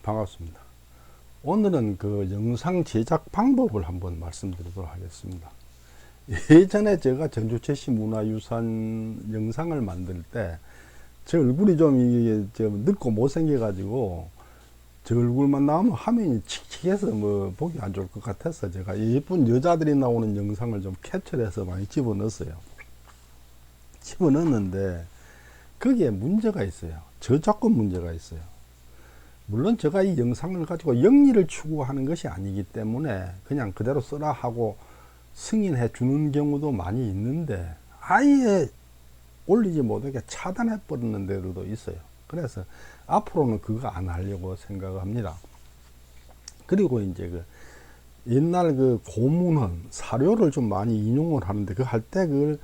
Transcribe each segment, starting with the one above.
반갑습니다. 오늘은 그 영상 제작 방법을 한번 말씀드리도록 하겠습니다. 예전에 제가 전주채씨 문화유산 영상을 만들 때 제 얼굴이 좀 늙고 못생겨가지고 제 얼굴만 나오면 화면이 칙칙해서 뭐 보기 안 좋을 것 같아서 제가 예쁜 여자들이 나오는 영상을 좀 캡처해서 많이 집어넣었어요. 집어넣었는데 거기에 문제가 있어요. 저작권 문제가 있어요. 물론 제가 이 영상을 가지고 영리를 추구하는 것이 아니기 때문에 그냥 그대로 써라 하고 승인해 주는 경우도 많이 있는데 아예 올리지 못하게 차단해 버리는 데도 있어요. 그래서 앞으로는 그거 안 하려고 생각합니다. 그리고 이제 그 옛날 그 고문헌 사료를 좀 많이 인용을 하는데 그 할 때 그걸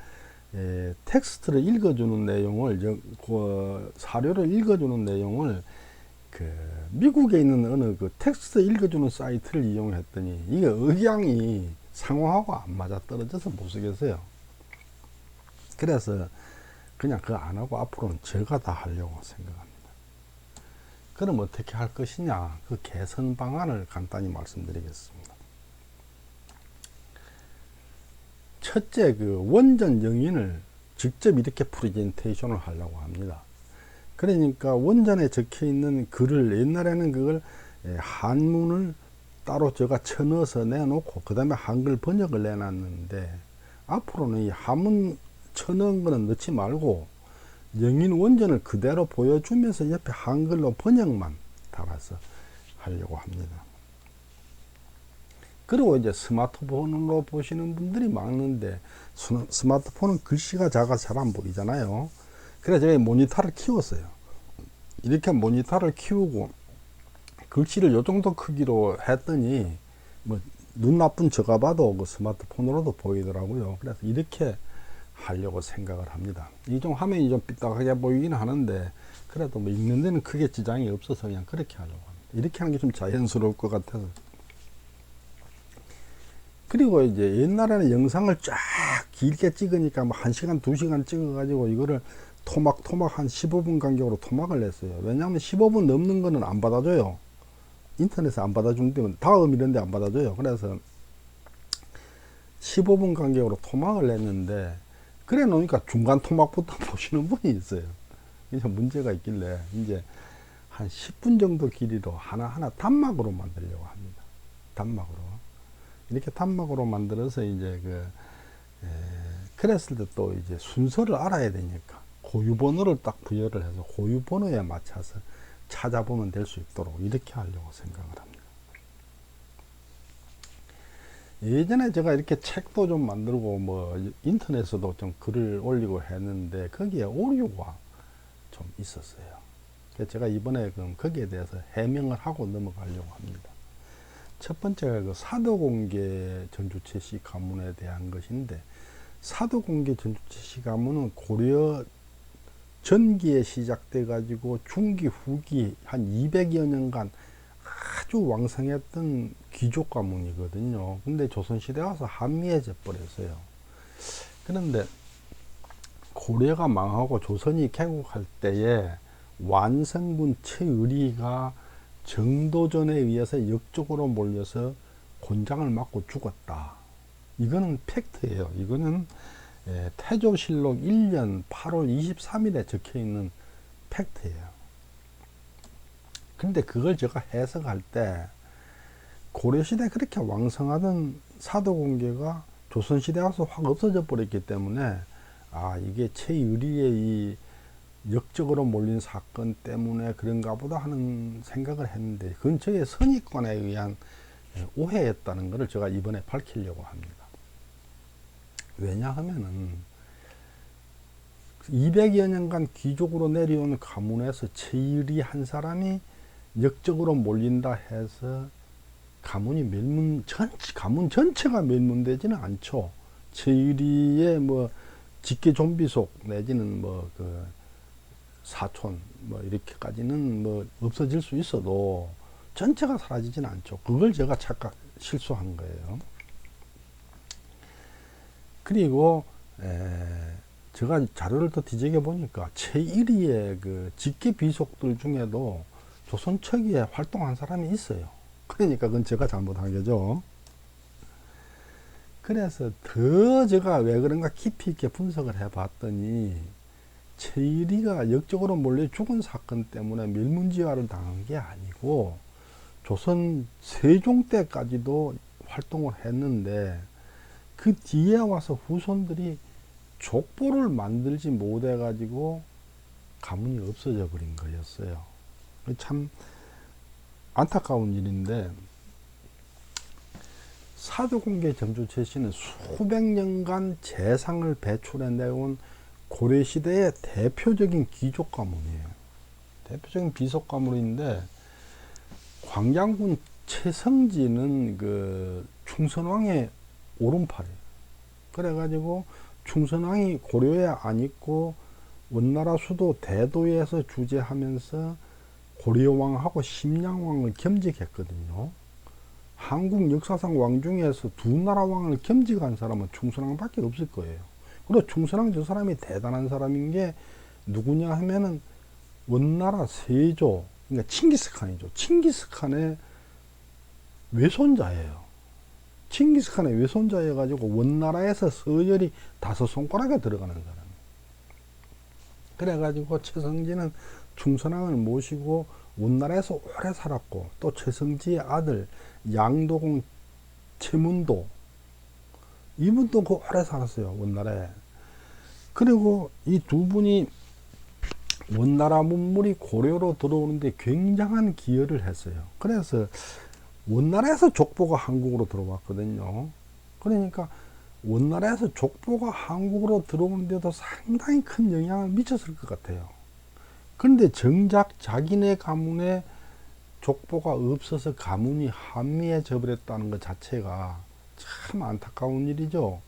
텍스트를 읽어주는 내용을 그 사료를 읽어주는 내용을 그 미국에 있는 어느 그 텍스트 읽어주는 사이트를 이용했더니 이게 억양이 상황하고 안 맞아 떨어져서 못 쓰겠어요. 그래서 그냥 그거 안 하고 앞으로는 제가 다 하려고 생각합니다. 그럼 어떻게 할 것이냐, 그 개선 방안을 간단히 말씀드리겠습니다. 첫째, 그 원전 영인을 직접 이렇게 프레젠테이션을 하려고 합니다. 그러니까 원전에 적혀 있는 글을 옛날에는 그걸 한문을 따로 제가 쳐넣어서 내놓고 그 다음에 한글 번역을 내놨는데 앞으로는 이 한문 쳐넣은 거는 넣지 말고 영인 원전을 그대로 보여주면서 옆에 한글로 번역만 달아서 하려고 합니다. 그리고 이제 스마트폰으로 보시는 분들이 많은데 스마트폰은 글씨가 작아서 잘 안 보이잖아요. 그래서 제가 모니터를 키웠어요. 이렇게 모니터를 키우고 글씨를 요 정도 크기로 했더니 뭐 눈 나쁜 저가 봐도 그 스마트폰으로도 보이더라고요. 그래서 이렇게 하려고 생각을 합니다. 이 좀 화면이 좀 삐딱하게 보이긴 하는데 그래도 뭐 읽는 데는 크게 지장이 없어서 그냥 그렇게 하려고 합니다. 이렇게 하는 게 좀 자연스러울 것 같아서. 그리고 이제 옛날에는 영상을 쫙 길게 찍으니까 뭐 1시간, 2시간 찍어가지고 이거를 토막 한 15분 간격으로 토막을 냈어요. 왜냐하면 15분 넘는 거는 안 받아줘요. 인터넷에 안 받아주는데 다음 이런 데 안 받아줘요. 그래서 15분 간격으로 토막을 냈는데 그래 놓으니까 중간 토막부터 보시는 분이 있어요. 이제 문제가 있길래 이제 한 10분 정도 길이로 하나하나 단막으로 만들려고 합니다. 단막으로. 이렇게 단막으로 만들어서 이제 그랬을 때 또 이제 순서를 알아야 되니까 고유번호를 딱 부여를 해서 고유번호에 맞춰서 찾아보면 될 수 있도록 이렇게 하려고 생각을 합니다. 예전에 제가 이렇게 책도 좀 만들고 뭐 인터넷에도 좀 글을 올리고 했는데 거기에 오류가 좀 있었어요. 그래서 제가 이번에 그럼 거기에 대해서 해명을 하고 넘어가려고 합니다. 첫 번째가 그 사도공계 전주채씨 가문에 대한 것인데 사도공계 전주채씨 가문은 고려 전기에 시작돼 가지고 중기 후기 한 200여 년간 아주 왕성했던 귀족 가문이거든요. 근데 조선시대 와서 한미해져 버렸어요. 그런데 고려가 망하고 조선이 개국할 때에 완성군 최의리가 정도전에 의해서 역적으로 몰려서 곤장을 맞고 죽었다. 이거는 팩트예요. 이거는 태조실록 1년 8월 23일에 적혀 있는 팩트예요. 근데 그걸 제가 해석할 때 고려시대 그렇게 왕성하던 사도공계가 조선시대 와서 확 없어져 버렸기 때문에 아 이게 최의리의 이 역적으로 몰린 사건 때문에 그런가 보다 하는 생각을 했는데 그건 저의 선입관에 의한 오해였다는 것을 제가 이번에 밝히려고 합니다. 왜냐하면은 200여 년간 귀족으로 내려온 가문에서 최의리 한 사람이 역적으로 몰린다 해서 가문 전체가 멸문되지는 않죠. 최의리의 뭐 직계 좀비속 내지는 뭐 그 사촌 뭐 이렇게까지는 뭐 없어질 수 있어도 전체가 사라지진 않죠. 그걸 제가 착각 실수한 거예요. 그리고 제가 자료를 더 뒤지게 보니까 최일위의 그 직계 비속들 중에도 조선 초기에 활동한 사람이 있어요. 그러니까 그건 제가 잘못한 거죠. 그래서 더 제가 왜 그런가 깊이 있게 분석을 해봤더니 최일이가 역적으로 몰래 죽은 사건 때문에 멸문지화를 당한 게 아니고 조선 세종 때까지도 활동을 했는데 그 뒤에 와서 후손들이 족보를 만들지 못해 가지고 가문이 없어져 버린 거였어요. 참 안타까운 일인데 사도공계 점주최 씨는 수백 년간 재상을 배출해 내온 고려시대의 대표적인 귀족 가문이에요. 대표적인 비속 가문인데 광양군 최성지는 그 충선왕의 오른팔이에요. 그래가지고 충선왕이 고려에 안 있고 원나라 수도 대도에서 주재하면서 고려왕하고 심양왕을 겸직했거든요. 한국 역사상 왕 중에서 두 나라 왕을 겸직한 사람은 충선왕밖에 없을 거예요. 그리고 충선왕 저 사람이 대단한 사람인 게 누구냐 하면은 원나라 세조, 그러니까 칭기스칸이죠. 칭기스칸의 외손자예요. 칭기스칸의 외손자여가지고 원나라에서 서열이 5손가락에 들어가는 사람. 그래가지고 최성지는 충선왕을 모시고 원나라에서 오래 살았고 또 최성지의 아들 양도공 최문도 이분도 그 오래 살았어요. 원나라에. 그리고 이 두 분이 원나라 문물이 고려로 들어오는데 굉장한 기여를 했어요. 그래서 원나라에서 족보가 한국으로 들어왔거든요. 그러니까 원나라에서 족보가 한국으로 들어오는데도 상당히 큰 영향을 미쳤을 것 같아요. 그런데 정작 자기네 가문에 족보가 없어서 가문이 한미해져 버렸다는 것 자체가 참 안타까운 일이죠.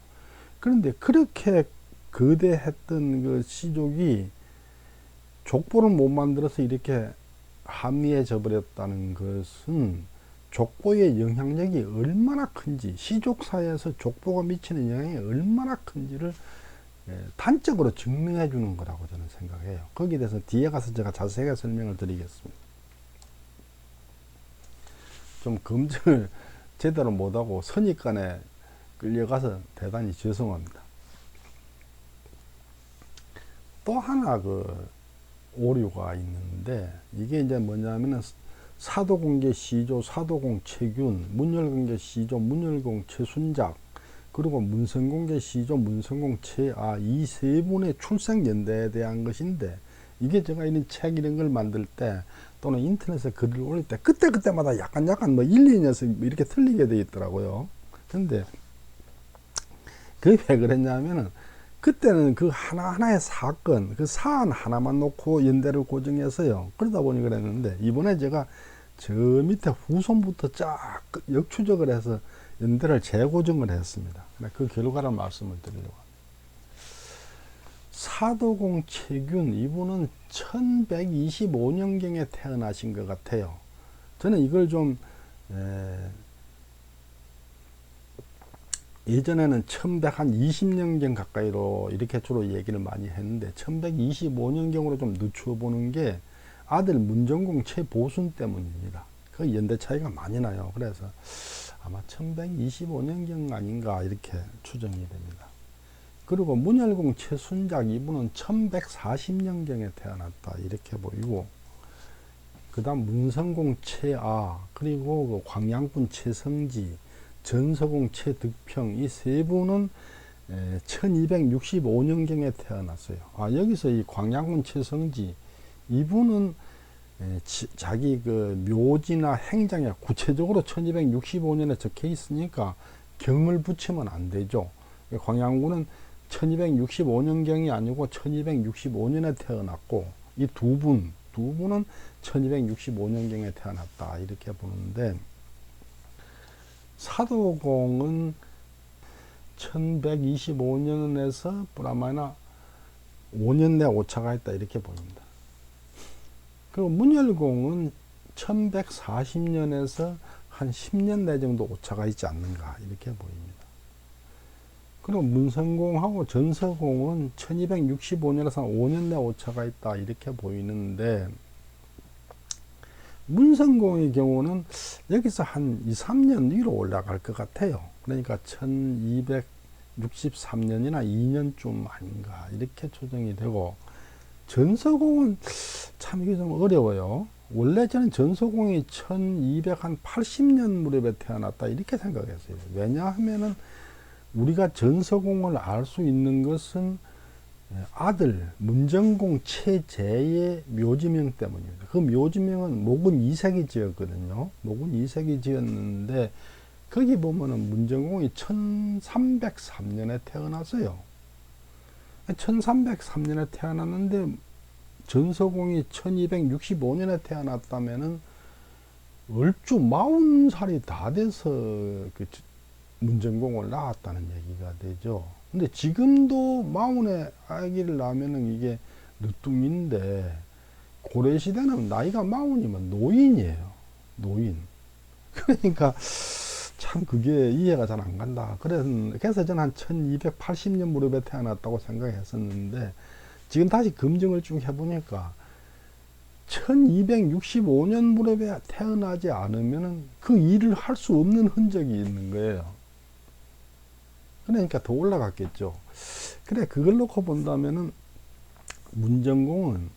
그런데 그렇게 거대했던 그 시족이 족보를 못 만들어서 이렇게 한미해져 버렸다는 것은 족보의 영향력이 얼마나 큰지, 시족사회에서 족보가 미치는 영향이 얼마나 큰지를 단적으로 증명해 주는 거라고 저는 생각해요. 거기에 대해서 뒤에 가서 제가 자세하게 설명을 드리겠습니다. 좀 검증을 제대로 못하고 선입관에 끌려가서 대단히 죄송합니다. 또 하나 그 오류가 있는데 이게 이제 뭐냐면은 사도공계 시조 사도공 최균, 문열공계 시조 문열공 최순작, 그리고 문성공계 시조 문성공 최아 이 세 분의 출생 연대에 대한 것인데 이게 제가 이런 책 이런 걸 만들 때 또는 인터넷에 글을 올릴 때 그때마다 약간 뭐 1, 2년씩 이렇게 틀리게 돼 있더라고요. 근데 그게 왜 그랬냐면은 그때는 그 하나하나의 사건, 그 사안 하나만 놓고 연대를 고정해서요. 그러다 보니 그랬는데 이번에 제가 저 밑에 후손부터 쫙 역추적을 해서 연대를 재고정을 했습니다. 그 결과를 말씀을 드리려고 합니다. 사도공 최균 이분은 1125년경에 태어나신 것 같아요. 저는 이걸 좀 예전에는 1120년경 가까이로 이렇게 주로 얘기를 많이 했는데 1125년경으로 좀 늦춰보는 게 아들 문정공 최보순 때문입니다. 그 연대 차이가 많이 나요. 그래서 아마 1125년경 아닌가 이렇게 추정이 됩니다. 그리고 문열공 최순작 이분은 1140년경에 태어났다 이렇게 보이고, 그 다음 문성공 최아, 그리고 그 광양군 최성지, 전서공 최득평 이 세 분은 1265년경에 태어났어요. 여기서 이 광양군 최성지 이분은 자기 그 묘지나 행장에 구체적으로 1265년에 적혀 있으니까 경을 붙이면 안 되죠. 광양군은 1265년경이 아니고 1265년에 태어났고 이 두 분은 1265년경에 태어났다 이렇게 보는데, 사도공은 1125년에서 브라마나 5년 내 오차가 있다 이렇게 보입니다. 그리고 문열공은 1140년에서 한 10년 내 정도 오차가 있지 않는가 이렇게 보입니다. 그리고 문성공하고 전서공은 1265년에서 5년 내 오차가 있다 이렇게 보이는데, 문성공의 경우는 여기서 한 2, 3년 위로 올라갈 것 같아요. 그러니까 1263년이나 2년쯤 아닌가 이렇게 추정이 되고, 전서공은 참 이게 좀 어려워요. 원래 저는 전서공이 1280년 무렵에 태어났다 이렇게 생각했어요. 왜냐하면은 우리가 전서공을 알 수 있는 것은 아들 문정공 최재의 묘지명 때문입니다. 그 묘지명은 목은 2세기 지었거든요. 목은 2세기 지었는데 거기 보면은 문정공이 1303년에 태어났어요. 1303년에 태어났는데 전서공이 1265년에 태어났다면은 얼추 40살이 다 돼서 그 문정공을 낳았다는 얘기가 되죠. 근데 지금도 40에 아기를 낳으면은 이게 늦둥인데, 고려시대는 나이가 40이면 노인이에요. 노인. 그러니까 참 그게 이해가 잘 안 간다. 그래서 저는 한 1280년 무렵에 태어났다고 생각했었는데, 지금 다시 검증을 쭉 해보니까 1265년 무렵에 태어나지 않으면 그 일을 할 수 없는 흔적이 있는 거예요. 그러니까 더 올라갔겠죠. 그래, 그걸 놓고 본다면은 문정공은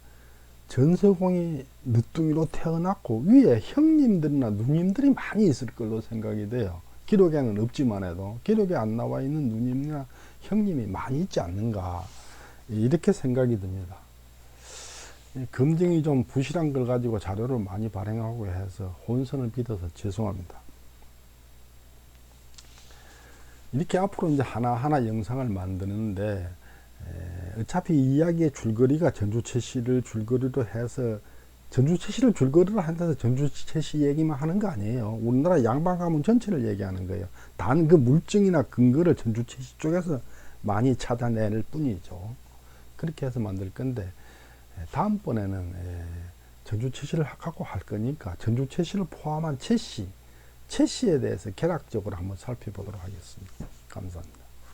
전서공이 늦둥이로 태어났고 위에 형님들이나 누님들이 많이 있을 걸로 생각이 돼요. 기록에는 없지만 해도 기록에 안 나와 있는 누님이나 형님이 많이 있지 않는가 이렇게 생각이 듭니다. 검증이 좀 부실한 걸 가지고 자료를 많이 발행하고 해서 혼선을 빚어서 죄송합니다. 이렇게 앞으로 이제 하나하나 영상을 만드는데, 어차피 이야기의 줄거리가 전주채시를 줄거리로 해서, 전주채시를 줄거리로 한다서 전주채시 얘기만 하는 거 아니에요. 우리나라 양반 가문 전체를 얘기하는 거예요. 단 그 물증이나 근거를 전주채시 쪽에서 많이 찾아낼 뿐이죠. 그렇게 해서 만들 건데, 다음번에는 전주채시를 갖고 할 거니까 전주채시를 포함한 채시에 대해서 개략적으로 한번 살펴보도록 하겠습니다. 감사합니다.